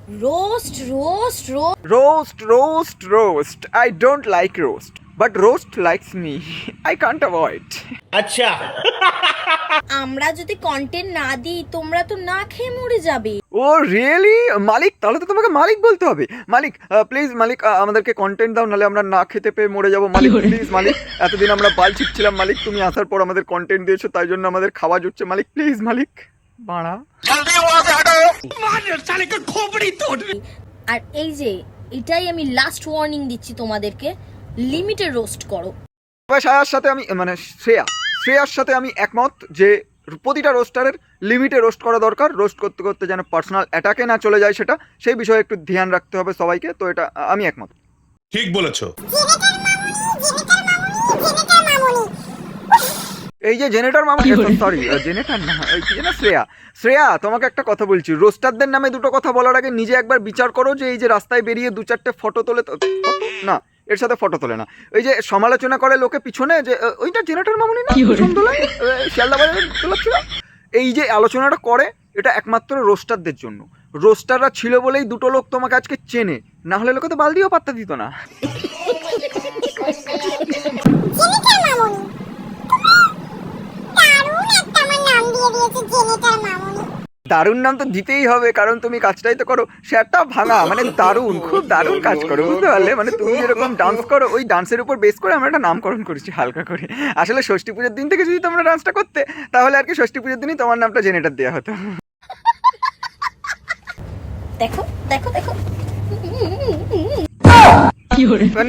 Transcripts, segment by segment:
Roast, roast, roast. Roast. I don't like roast. But roast likes me. I can't avoid. अच्छा আমরা যদি content না দিই তোমরা তো না খেয়ে মরে যাবে। ও রিয়েলি মালিক, তাহলে তো তোমাকে মালিক বলতে হবে। মালিক প্লিজ মালিক, আমাদেরকে কন্টেন্ট দাও, নাহলে আমরা না খেতে পেয়ে মরে যাবো। মালিক প্লিজ মালিক, এতদিন আমরা বাল ছিটছিলাম মালিক, তুমি আসার পর আমাদের কন্টেন্ট দিয়েছো, তাই জন্য আমাদের খাওয়া জুটছে মালিক, প্লিজ মালিক বাড়া। আর এই যে এটাই আমি লাস্ট ওয়ার্নিং দিচ্ছি তোমাদেরকে, লিমিটে রোস্ট করো। সায়ার সাথে আমি মানে শ্রেয়ার সাথে আমি একমত যে প্রতিটা রোস্টারের লিমিটে রোস্ট করা দরকার। রোস্ট করতে করতে যেন পার্সোনাল অ্যাটাকে না চলে যায়, সেটা সেই বিষয়ে একটু ধ্যান রাখতে হবে সবাইকে। তো এটা আমি একমত। ঠিক বলেছো। এই যে জেনেটার মামা, সরি জেনেটার না, কি যেন শ্রেয়া তোমাকে একটা কথা বলছি, রোস্টারদের নামে দুটো কথা বলার আগে নিজে একবার বিচার করো যে এই যে রাস্তায় বেরিয়ে দু চারটে ফটো তোলে, না এর সাথে ফটো তোলে না, ওই যে সমালোচনা করে লোকে পিছনে যে ওইটা জেনেটার মামুনি না, শিয়ালদা বাজারে তোলাচ্ছিল, এই যে আলোচনাটা করে, এটা একমাত্র রোস্টারদের জন্য। রোস্টাররা ছিল বলেই দুটো লোক তোমাকে আজকে চেনে, না হলে লোকে তো বালদিও পাত্তা দিত না। দারুণ নাম তো দিতেই হবে, কারণ তুমি কাজটাই তো করো, সেটা ভাঙা মানে দারুণ, খুব দারুণ কাজ করো, বুঝতে পারলে? মানে তুমি যেরকম ডান্স করো, ওই ডান্সের উপর বেস করে আমরা একটা নামকরণ করেছি হালকা করে। আসলে ষষ্ঠী পুজোর দিন থেকে যদি তোমরা ডান্সটা করতে, তাহলে আর কি ষষ্ঠী পুজোর দিনই তোমার নামটা জেনেটার দেওয়া হতো। দেখো দেখো দেখো,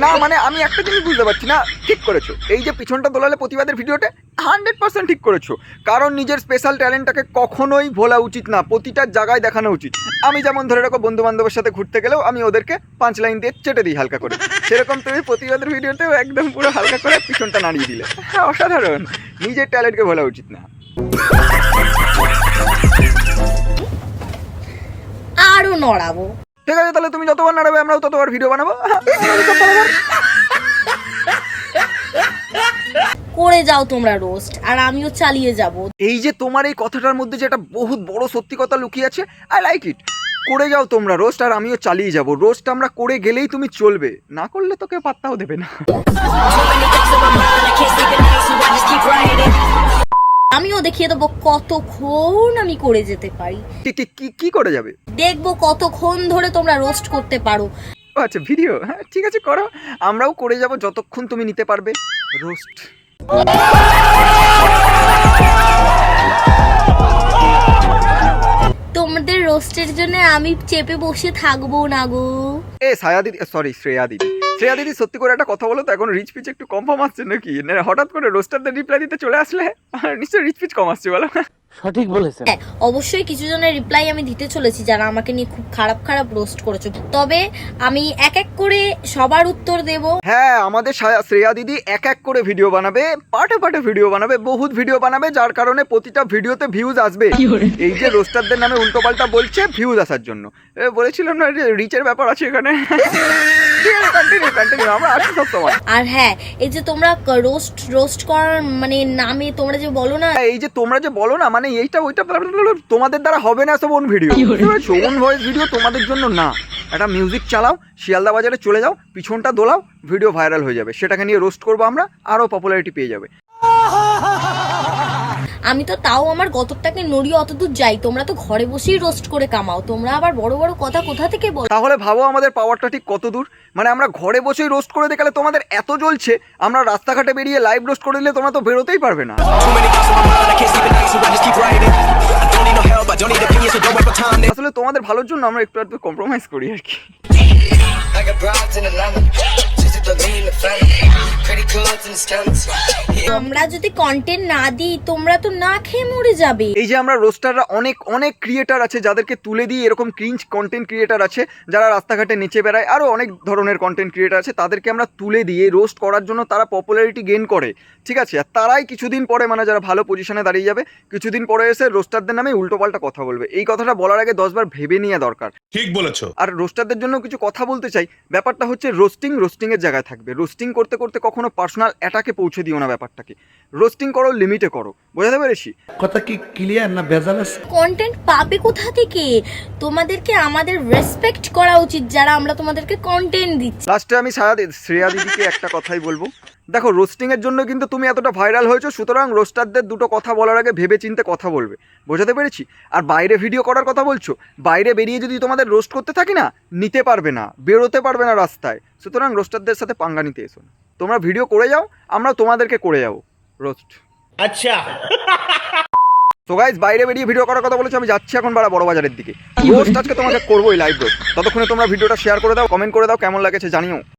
না মানে আমি একটা জিনিস বুঝতে পারছি না, ঠিক করেছো এই যে পিছনটা দোলালে প্রতিবাদের ভিডিওটা 100% ঠিক করেছো, কারণ নিজের স্পেশাল ট্যালেন্টটাকে কখনোই ভোলা উচিত না, প্রতিটা জায়গায় দেখানো উচিত। আমি যেমন ধরে রাখো বন্ধু বান্ধবের সাথে ঘুরতে গেলেও আমি ওদেরকে 5 লাইন দিয়ে চেটে দিই হালকা করে, সেরকম তুমি প্রতিবাদের ভিডিওতেও একদম পুরো হালকা করে পিছনটা নাড়িয়ে দিলে। অসাধারণ, নিজের ট্যালেন্টকে ভোলা উচিত না। আরো নড়াবো। ঠিক আছে, তাহলে তুমি যতবার নাড়াবে আমরাও ততবার ভিডিও বানাবো। করে যাও তোমরা রোস্ট, আর আমিও চালিয়ে যাব। এই যে তোমার এই কথাটার মধ্যে যে একটা বহুত বড় সত্যি কথা লুকিয়ে আছে, আই লাইক ইট। করে যাও তোমরা রোস্ট, আর আমিও চালিয়ে যাব রোস্ট। আমরা করে গেলেই তুমি চলবে, না করলে তো কেউ পাত্তাও দেবে না। আমিও দেখিয়ে দেবো কতক্ষণ আমি করে যেতে পারি। কি করে যাবে? দেখবো কতক্ষণ ধরে তোমরা রোস্ট করতে পারো। ও আচ্ছা, ভিডিও, হ্যাঁ ঠিক আছে করো, আমরাও করে যাব যতক্ষণ তুমি নিতে পারবে রোস্ট। তোমাদের রোস্টের জন্য আমি চেপে বসে থাকবো না গো। এ ছায়া দিদি, সরি শ্রেয়া দিদি সত্যি করে একটা কথা বলো তো, এখন রিচ পিচ একটু কম আসছে নাকি? হঠাৎ করে রোস্টারদের রিপ্লাই দিতে চলে আসলে নিশ্চয়ই রিচ পিচ কম আসছে, বলো? সঠিক বলেছেন। হ্যাঁ, অবশ্যই কিছু জনের রিপ্লাই আমি দিতে চলেছি যারা আমাকে নিয়ে খুব খারাপ খারাপ রোস্ট করেছো, তবে আমি এক এক করে সবার উত্তর দেব। হ্যাঁ, আমাদের শ্রেয়া দিদি এক এক করে ভিডিও বানাবে, পার্টে ভিডিও বানাবে, বহুত ভিডিও বানাবে, যার কারণে প্রতিটা ভিডিওতে ভিউজ আসবে। এই যে রোস্টারদের নামে উল্টোপাল্টা বলছে ভিউজ আসার জন্য, বলেছিলাম না রিচের ব্যাপার আছে এখানে। কন্টিনিউ, আমরা আছি সব সময়। আর হ্যাঁ, এই যে তোমরা রোস্ট করার মানে নামে তোমরা যে বলো না, এই যে তোমরা যে বলো না, মানে এইটা ওইটা তোমাদের দ্বারা হবে না, সব own video, own voice video তোমাদের জন্য না। একটা মিউজিক চালাও, শিয়ালদা বাজারে চলে যাও, পিছনটা দোলাও, ভিডিও ভাইরাল হয়ে যাবে, সেটাকে নিয়ে রোস্ট করবো আমরা, আরো পপুলারিটি পেয়ে যাবে। আমি তো তাও আমার গতরটাকে নড়িয়ে অতদূর যাই, তোমরা তো ঘরে বসেই রোস্ট করে কামাও, তোমরা আবার বড় বড় কথা কোথা থেকে বলো? তাহলে ভাবো আমাদের পাওয়ারটা ঠিক কত দূর। মানে আমরা ঘরে বসেই রোস্ট করে দেখালে তোমাদের এত জ্বলছে, আমরা রাস্তাঘাটে বেরিয়ে লাইভ রোস্ট করে দিলে তোমরা তো বেরোতেই পারবে না। আসলে তোমাদের ভালোর জন্য আমরা একটু একটু কম্প্রোমাইজ করি আর কি। আমরা যদি কন্টেন্ট না দিই তোমরা তো না খেয়ে মরে যাবে। এই যে আমরা রোস্টাররা অনেক ক্রিয়েটার আছে যাদেরকে তুলে দিই, এরকম ক্রিঞ্জ কন্টেন্ট ক্রিয়েটার আছে যারা রাস্তাঘাটে নেচে বেড়ায়, আরও অনেক ধরনের কন্টেন্ট ক্রিয়েটার আছে, তাদেরকে আমরা তুলে দিয়ে রোস্ট করার জন্য তারা পপুলারিটি গেইন করে, ঠিক আছে? আর তারাই কিছুদিন পরে, মানে যারা ভালো পজিশনে দাঁড়িয়ে যাবে, কিছুদিন পরে এসে রোস্টারদের নামে উল্টোপাল্টা কথা বলবে। এই কথাটা বলার আগে 10 বার ভেবে নেওয়া দরকার। ঠিক বলেছো। আর রোস্টারদের জন্য কিছু কথা বলতে চাই, ব্যাপারটা হচ্ছে রোস্টিংয়ের জায়গায় জায়গায় থাকবে। রোস্টিং করতে করতে কখনো পার্সোনাল অ্যাটাকে পৌঁছে দিও না ব্যাপারটাকে। রোস্টিং করো, লিমিটে করো। বোঝাতে পেরেছি? কথা কি ক্লিয়ার না ভেজাল আছে? কন্টেন্ট পাবে কোথা থেকে? তোমাদেরকে আমাদের রেসপেক্ট করা উচিত যারা আমরা তোমাদেরকে কন্টেন্ট দিচ্ছি। লাস্টে আমি শ্রেয়া দিদিকে একটা কথাই বলবো, দেখো রোস্টিং এর জন্য কিন্তু তুমি এতটা ভাইরাল হয়েছো, সুতরাং রোস্টারদের দুটো কথা বলার আগে ভেবে চিন্তে কথা বলবে। বোঝাতে পেরেছি? আর বাইরে ভিডিও করার কথা বলছো, বাইরে বেরিয়ে যদি তোমাদের রোস্ট করতে থাকি না, নিতে পারবে না, বেরোতে পারবে না রাস্তায়। সুতরাং রোস্টারদের সাথে পাঙ্গা নিতে এসো না। তোমরা ভিডিও করে যাও, আমরা তোমাদেরকে করে যাবো রোস্ট। अच्छा তো গাইস, বাইরে বেরিয়ে ভিডিও করার কথা বলেছো, আমি যাচ্ছি এখন বড় বাজারের দিকে। রোস্ট আজকে তোমাকে করবোই, লাইভ রোস্ট। ততক্ষণে তোমরা ভিডিওটা শেয়ার করে দাও, কমেন্ট করে দাও, কেমন লাগেছে জানিও।